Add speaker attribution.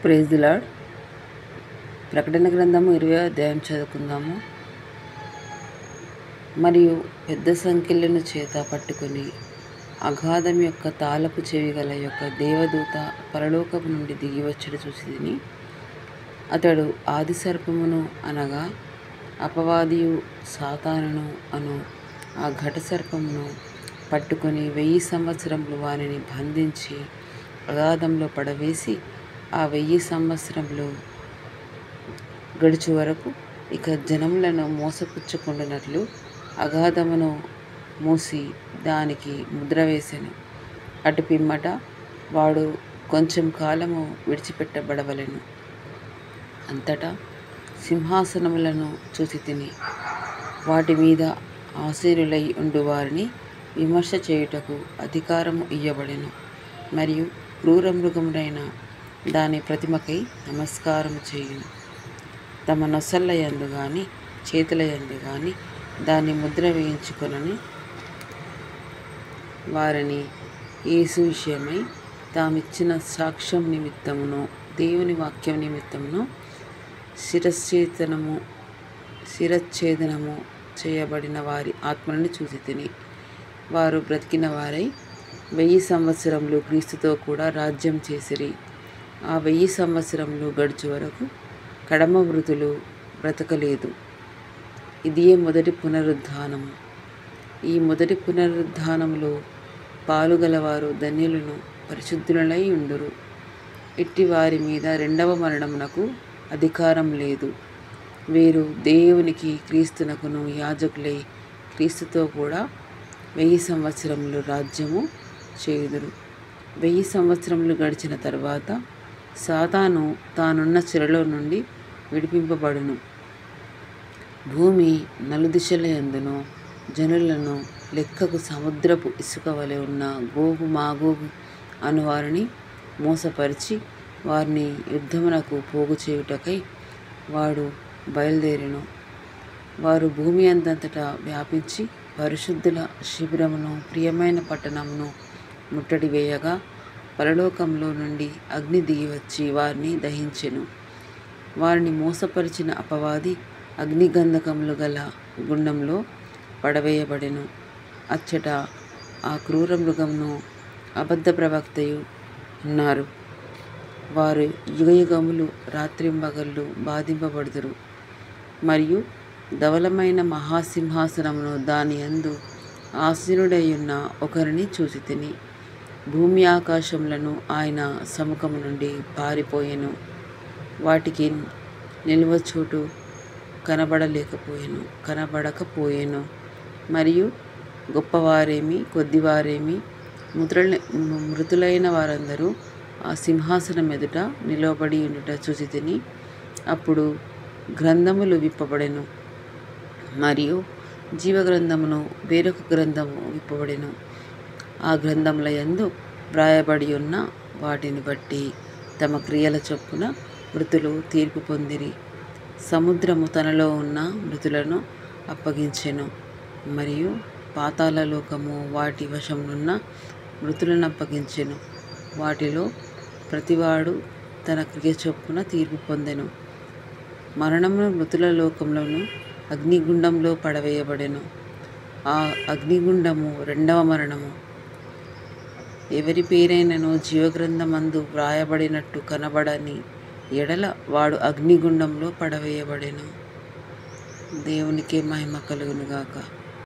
Speaker 1: Praise the lord. ప్రకటన గ్రంథము 20వ అధ్యాయం చదువుకుందాము. మరియు పెద్ద సంఖ్యలను చేత పట్టుకొని అగాధం యొక్క తాళపు చెవి గల యొక్క దేవదూత పరలోకము నుండి దిగివచ్చడు చూసితిని. అతడు ఆది సర్పమును అనగా అపవాదియు సాతానును అను ఆ ఘట సర్పమును పట్టుకొని 1000 సంవత్సరములు వానిని బంధించి అగాధంలో పడవేసి ఆ 1000 సంవత్సరములు గడుచు వరకు ఇక జనములను మోసపుచ్చుకుంటున్నట్లు అగాధమును మూసి దానికి ముద్ర వేసెను. అటు పిమ్మట వాడు కొంచెం కాలము విడిచిపెట్టబడవలెను. అంతటా సింహాసనములను చూసితిని. వాటి మీద ఆసీనులై ఉండు వారిని విమర్శ చేయుటకు అధికారము ఇయ్యబడెను. మరియు క్రూర మృగముడైన దాని ప్రతిమకై నమస్కారము చేయును. తమ నొసళ్ళ యందు గాని చేతుల యందు గాని దాన్ని ముద్ర వేయించుకొనని వారిని యేసు విషయమై తామిచ్చిన సాక్ష్యం నిమిత్తమును దేవుని వాక్యం నిమిత్తమును శిరచ్ఛేదనము చేయబడిన వారి ఆత్మలను చూసితిని. వారు బ్రతికిన వారై 1000 సంవత్సరములు క్రీస్తుతో కూడా రాజ్యం చేసిరి. ఆ 1000 సంవత్సరములు గడుచు వరకు కడమ మృతులు బ్రతకలేదు. ఇదియే మొదటి పునరుద్ధానము. ఈ మొదటి పునరుద్ధానములో పాలుగలవారు ధన్యులను, పరిశుద్ధులై ఉండురు. ఇట్టి వారి మీద రెండవ మరణమునకు అధికారం లేదు. వీరు దేవునికి క్రీస్తునకును యాజకులై క్రీస్తుతో కూడా 1000 సంవత్సరములు రాజ్యము చేయుదురు. 1000 సంవత్సరములు గడిచిన తర్వాత సాతాను తానున్న చెరలో నుండి విడిపింపబడును. భూమి నలుదిశల యందును జనులను లెక్కకు సముద్రపు ఇసుక వలె ఉన్న గోగు మాగోగు అను వారిని మోసపరిచి వారిని యుద్ధమునకు పోగు చేయుటకై వాడు బయలుదేరెను. వారు భూమి అంతటా వ్యాపించి పరిశుద్ధుల శిబిరమును ప్రియమైన పట్టణమును ముట్టడి వేయగా పరలోకంలో నుండి అగ్ని దిగివచ్చి వారిని దహించెను. వారిని మోసపరిచిన అపవాది అగ్నిగంధకములు గల గుండంలో పడవేయబడెను. అచ్చట ఆ క్రూర మృగమును అబద్ధ ప్రవక్తయు ఉన్నారు. వారు యుగయుగములు రాత్రింబగళ్ళు బాధింపబడుదురు. మరియు ధవలమైన మహాసింహాసనమును దాని యందు ఆసీనుడైయున్న ఒకరిని చూసితిని. భూమి ఆకాశములను ఆయన సముఖము నుండి పారిపోయెను. వాటికి నిలువచోటు కనబడకపోయెను. మరియు గొప్పవారేమి కొద్దివారేమి మృతులైన వారందరూ ఆ సింహాసనం ఎదుట నిలవబడి ఉండుట చూసితిని. అప్పుడు గ్రంథములు విప్పబడెను. మరియు జీవగ్రంథమును వేరొక గ్రంథము విప్పబడెను. ఆ గ్రంథముల యందు వ్రాయబడి ఉన్న వాటిని బట్టి తమ క్రియల చొప్పున మృతులు తీర్పు పొందిరి. సముద్రము తనలో ఉన్న మృతులను అప్పగించెను. మరియు పాతాళ లోకము వాటి వశమునున్న మృతులను అప్పగించెను. వాటిలో ప్రతివాడు తన క్రియ చొప్పున తీర్పు పొందెను. మరణమును మృతుల లోకంలోను అగ్నిగుండంలో పడవేయబడెను. ఆ అగ్నిగుండము రెండవ మరణము. ఎవరి పేరైనను జీవగ్రంథమందు వ్రాయబడినట్టు కనబడని ఎడల వాడు అగ్నిగుండంలో పడవేయబడెను. దేవునికే మహిమ కలుగునుగాక.